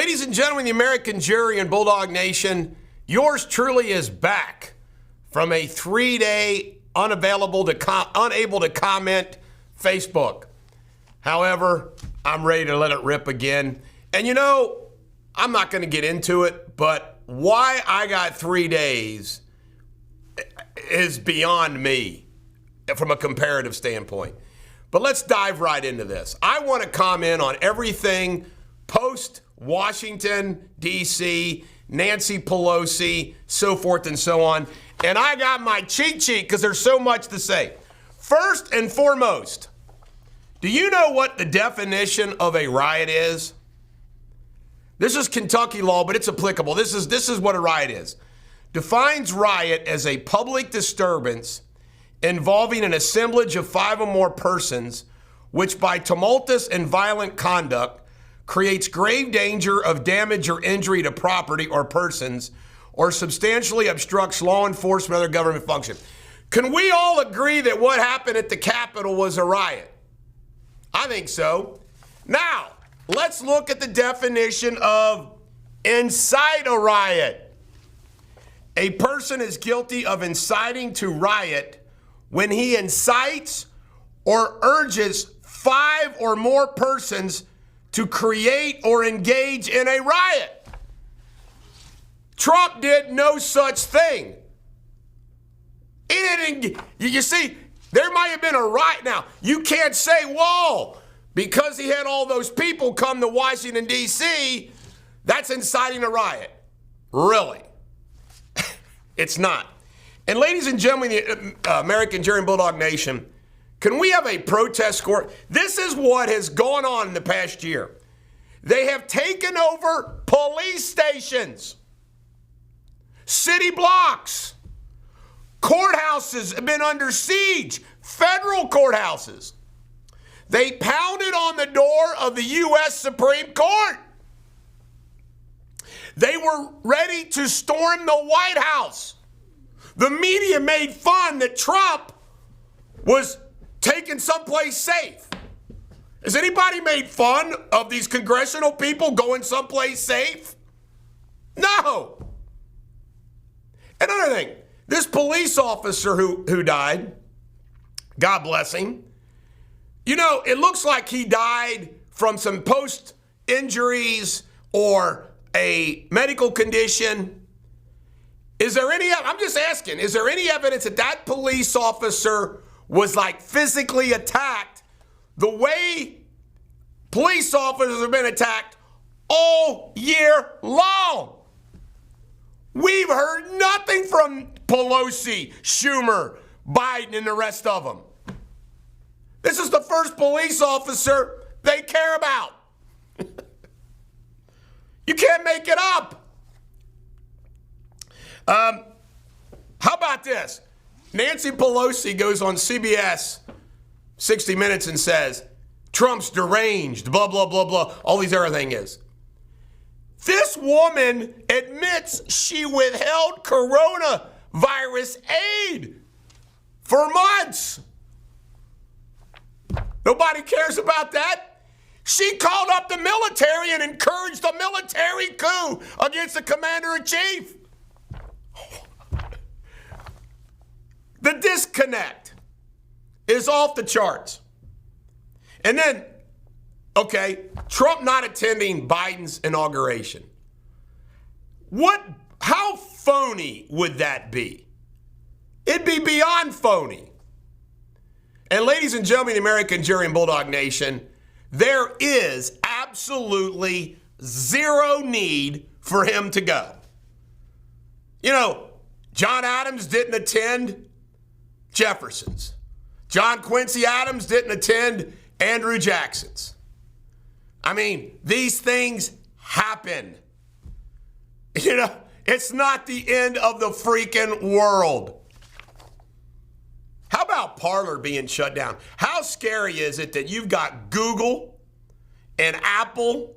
Ladies and gentlemen, the American jury and Bulldog Nation, yours truly is back from a 3-day unable to comment Facebook. However, I'm ready to let it rip again. And you know, I'm not going to get into it, but why I got 3 days is beyond me from a comparative standpoint. But let's dive right into this. I want to comment on everything post-Washington, D.C., Nancy Pelosi, so forth and so on. And I got my cheat sheet because there's so much to say. First and foremost, do you know what the definition of a riot is? This is Kentucky law, but it's applicable. This is what a riot is. Defines riot as a public disturbance involving an assemblage of 5 or more persons, which by tumultuous and violent conduct creates grave danger of damage or injury to property or persons, or substantially obstructs law enforcement or other government function. Can we all agree that what happened at the Capitol was a riot? I think so. Now, let's look at the definition of incite a riot. A person is guilty of inciting to riot when he incites or urges 5 or more persons to create or engage in a riot. Trump did no such thing. He didn't. You see, there might have been a riot. Now, you can't say, whoa, because he had all those people come to Washington, D.C., that's inciting a riot. Really? It's not. And ladies and gentlemen, the American Jury and Bulldog Nation, can we have a protest score? This is what has gone on in the past year. They have taken over police stations, city blocks, courthouses have been under siege, federal courthouses. They pounded on the door of the U.S. Supreme Court. They were ready to storm the White House. The media made fun that Trump was taken someplace safe. Has anybody made fun of these congressional people going someplace safe? No. Another thing, this police officer who died, God bless him, you know, it looks like he died from some post-injuries or a medical condition. Is there any, I'm just asking, is there any evidence that that police officer was like physically attacked the way police officers have been attacked all year long? We've heard nothing from Pelosi, Schumer, Biden, and the rest of them. This is the first police officer they care about. You can't make it up. How about this? Nancy Pelosi goes on CBS 60 Minutes and says, Trump's deranged, blah, blah, blah, blah, all these other things is. This woman admits she withheld coronavirus aid for months. Nobody cares about that. She called up the military and encouraged a military coup against the commander-in-chief. The disconnect is off the charts. And then, okay, Trump not attending Biden's inauguration. How phony would that be? It'd be beyond phony. And ladies and gentlemen, the American Jury and Bulldog Nation, there is absolutely zero need for him to go. You know, John Adams didn't attend Jefferson's. John Quincy Adams didn't attend Andrew Jackson's. I mean, these things happen. You know, it's not the end of the freaking world. How about Parler being shut down? How scary is it that you've got Google and Apple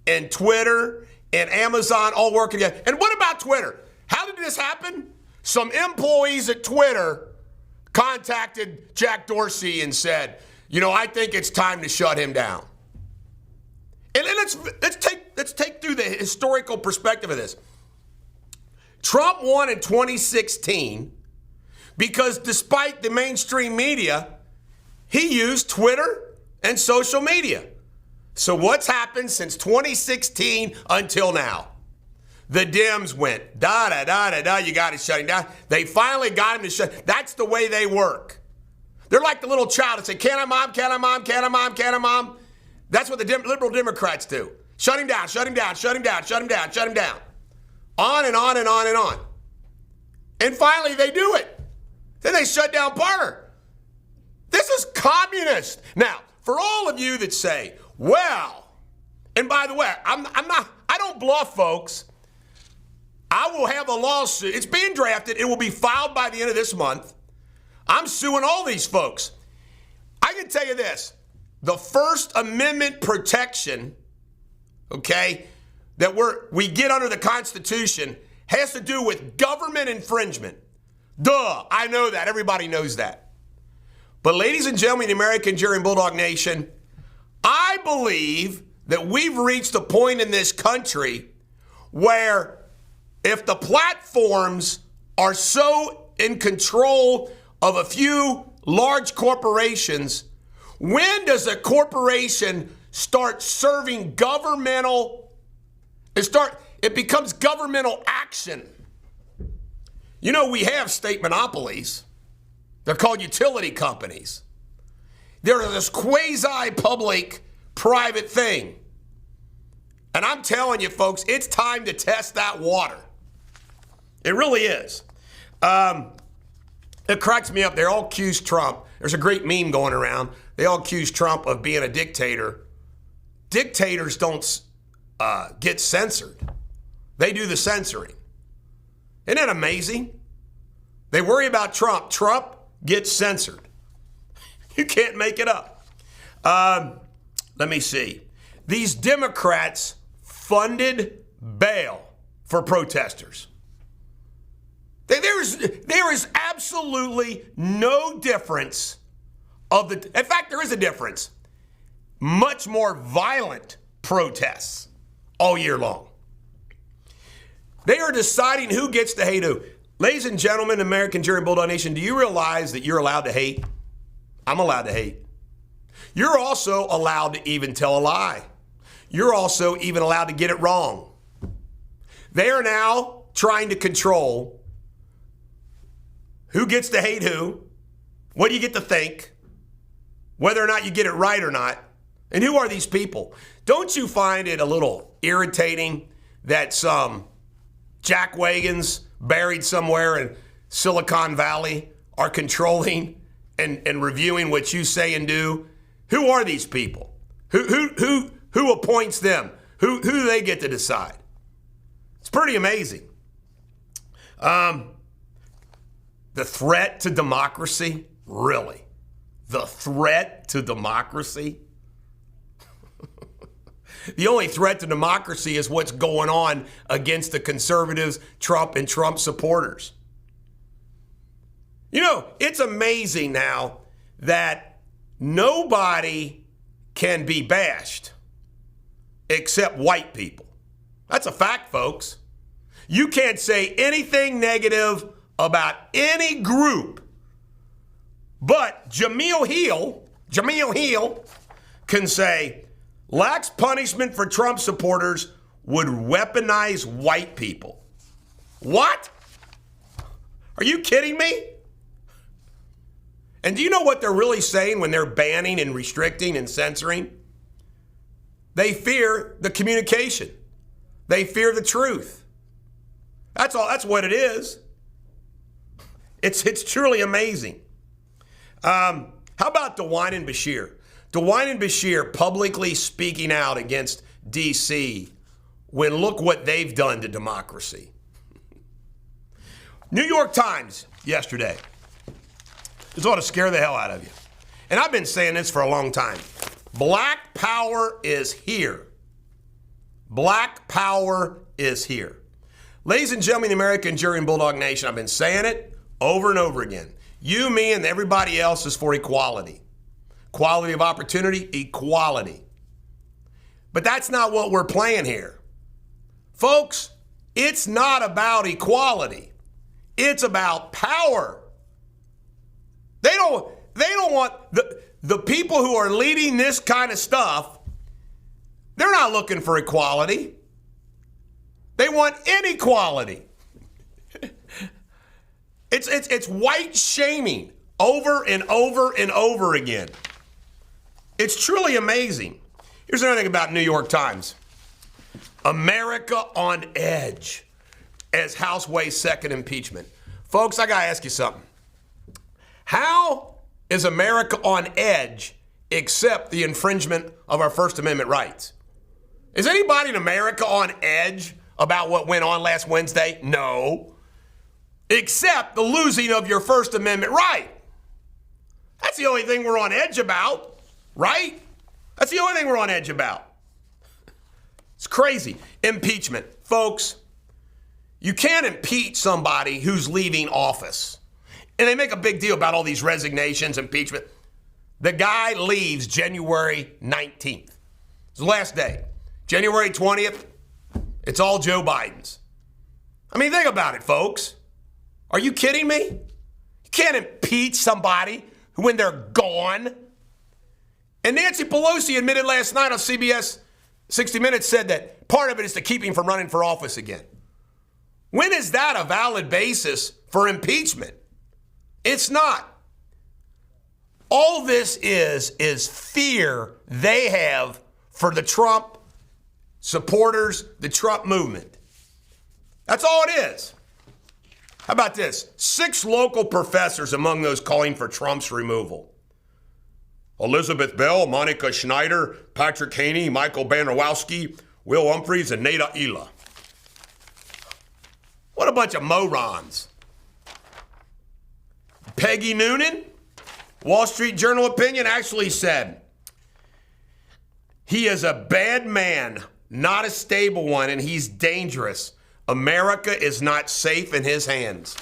and Twitter and Amazon all working together? And what about Twitter? How did this happen? Some employees at Twitter contacted Jack Dorsey and said, you know, I think it's time to shut him down. And let's let's take through the historical perspective of this. Trump won in 2016 because despite the mainstream media, he used Twitter and social media. So what's happened since 2016 until now? The Dems went, da-da-da-da-da, you got to shut him down. They finally got him to shut. That's the way they work. They're like the little child that say, can I, mom, can I, mom, can I, mom, can I, mom? That's what the liberal Democrats do. Shut him down, shut him down, shut him down, shut him down, shut him down. On and on and on and on. And finally they do it. Then they shut down Parler. This is communist. Now, for all of you that say, well, and by the way, I don't bluff, folks. I will have a lawsuit. It's being drafted. It will be filed by the end of this month. I'm suing all these folks. I can tell you this. The First Amendment protection, okay, that we get under the Constitution has to do with government infringement. Duh, I know that. Everybody knows that. But ladies and gentlemen, the American jury and Bulldog Nation, I believe that we've reached a point in this country where if the platforms are so in control of a few large corporations, when does a corporation start serving it becomes governmental action? You know, we have state monopolies. They're called utility companies. They're this quasi-public private thing. And I'm telling you, folks, it's time to test that water. It really is. It cracks me up. They all accuse Trump. There's a great meme going around. They all accuse Trump of being a dictator. Dictators don't get censored. They do the censoring. Isn't that amazing? They worry about Trump. Trump gets censored. You can't make it up. Let me see. These Democrats funded bail for protesters. There is absolutely no difference in fact, there is a difference. Much more violent protests all year long. They are deciding who gets to hate who. Ladies and gentlemen, American jury and Bulldog Nation, do you realize that you're allowed to hate? I'm allowed to hate. You're also allowed to even tell a lie. You're also even allowed to get it wrong. They are now trying to control who gets to hate who, what do you get to think, whether or not you get it right or not, and who are these people? Don't you find it a little irritating that some jackwagons buried somewhere in Silicon Valley are controlling and reviewing what you say and do? Who are these people? Who appoints them? Who do they get to decide? It's pretty amazing. The threat to democracy, really? The threat to democracy? The only threat to democracy is what's going on against the conservatives, Trump, and Trump supporters. You know, it's amazing now that nobody can be bashed except white people. That's a fact, folks. You can't say anything negative about any group, but Jamil Hill can say, lax punishment for Trump supporters would weaponize white people. What? Are you kidding me? And do you know what they're really saying when they're banning and restricting and censoring? They fear the communication. They fear the truth. That's all. That's what it is. It's truly amazing. How about DeWine and Bashir? DeWine and Bashir publicly speaking out against D.C. when look what they've done to democracy. New York Times yesterday. This ought to scare the hell out of you. And I've been saying this for a long time. Black power is here. Black power is here. Ladies and gentlemen, the American jury and Bulldog Nation, I've been saying it over and over again. You, me, and everybody else is for equality. Equality of opportunity, equality. But that's not what we're playing here. Folks, it's not about equality. It's about power. They don't want the people who are leading this kind of stuff, they're not looking for equality. They want inequality. It's white shaming over and over and over again. It's truly amazing. Here's another thing about New York Times. America on edge as House weighs second impeachment. Folks, I got to ask you something. How is America on edge except the infringement of our First Amendment rights? Is anybody in America on edge about what went on last Wednesday? No. Except the losing of your First Amendment right. That's the only thing we're on edge about, right? That's the only thing we're on edge about. It's crazy. Impeachment. Folks, you can't impeach somebody who's leaving office. And they make a big deal about all these resignations, impeachment. The guy leaves January 19th. It's the last day. January 20th, it's all Joe Biden's. I mean, think about it, folks. Are you kidding me? You can't impeach somebody when they're gone. And Nancy Pelosi admitted last night on CBS 60 Minutes, said that part of it is to keep him from running for office again. When is that a valid basis for impeachment? It's not. All this is fear they have for the Trump supporters, the Trump movement. That's all it is. How about this? 6 local professors among those calling for Trump's removal. Elizabeth Bell, Monica Schneider, Patrick Haney, Michael Bannerwowski, Will Humphreys, and Nada Ela. What a bunch of morons. Peggy Noonan, Wall Street Journal opinion, actually said, he is a bad man, not a stable one, and he's dangerous. America is not safe in his hands.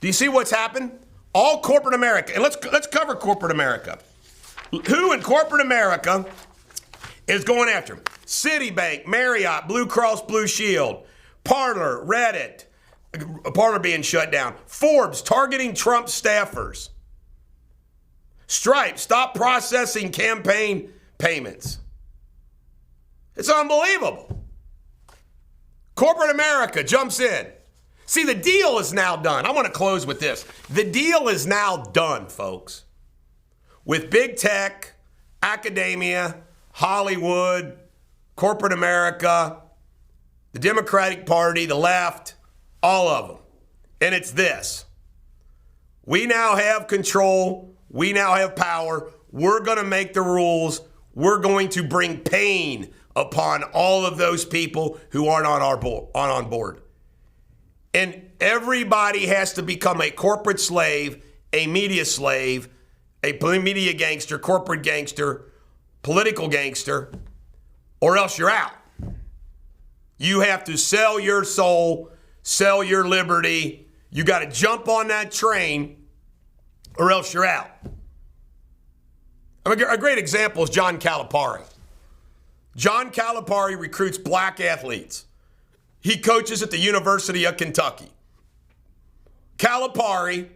Do you see what's happened? All corporate America, and let's cover corporate America. Who in corporate America is going after him? Citibank, Marriott, Blue Cross Blue Shield, Parler, Reddit, Parler being shut down, Forbes targeting Trump staffers, Stripe, stop processing campaign payments. It's unbelievable. Corporate America jumps in. See, the deal is now done. I want to close with this. The deal is now done, folks. With big tech, academia, Hollywood, corporate America, the Democratic Party, the left, all of them. And it's this. We now have control. We now have power. We're going to make the rules. We're going to bring pain upon all of those people who aren't on board. And everybody has to become a corporate slave, a media slave, a media gangster, corporate gangster, political gangster, or else you're out. You have to sell your soul, sell your liberty. You got to jump on that train, or else you're out. A great example is John Calipari. John Calipari recruits black athletes. He coaches at the University of Kentucky. Calipari,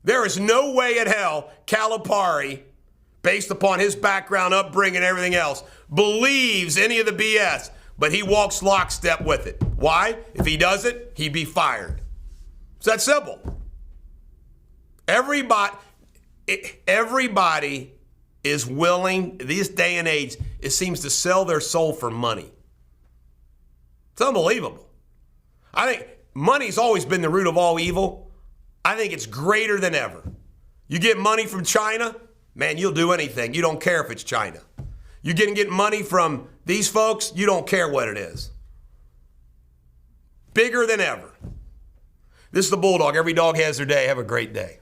there is no way in hell Calipari, based upon his background, upbringing, and everything else, believes any of the BS, but he walks lockstep with it. Why? If he doesn't, he'd be fired. It's that simple. Everybody is willing, this day and age, it seems to sell their soul for money. It's unbelievable. I think money's always been the root of all evil. I think it's greater than ever. You get money from China, man, you'll do anything. You don't care if it's China. You get money from these folks, you don't care what it is. Bigger than ever. This is the Bulldog. Every dog has their day. Have a great day.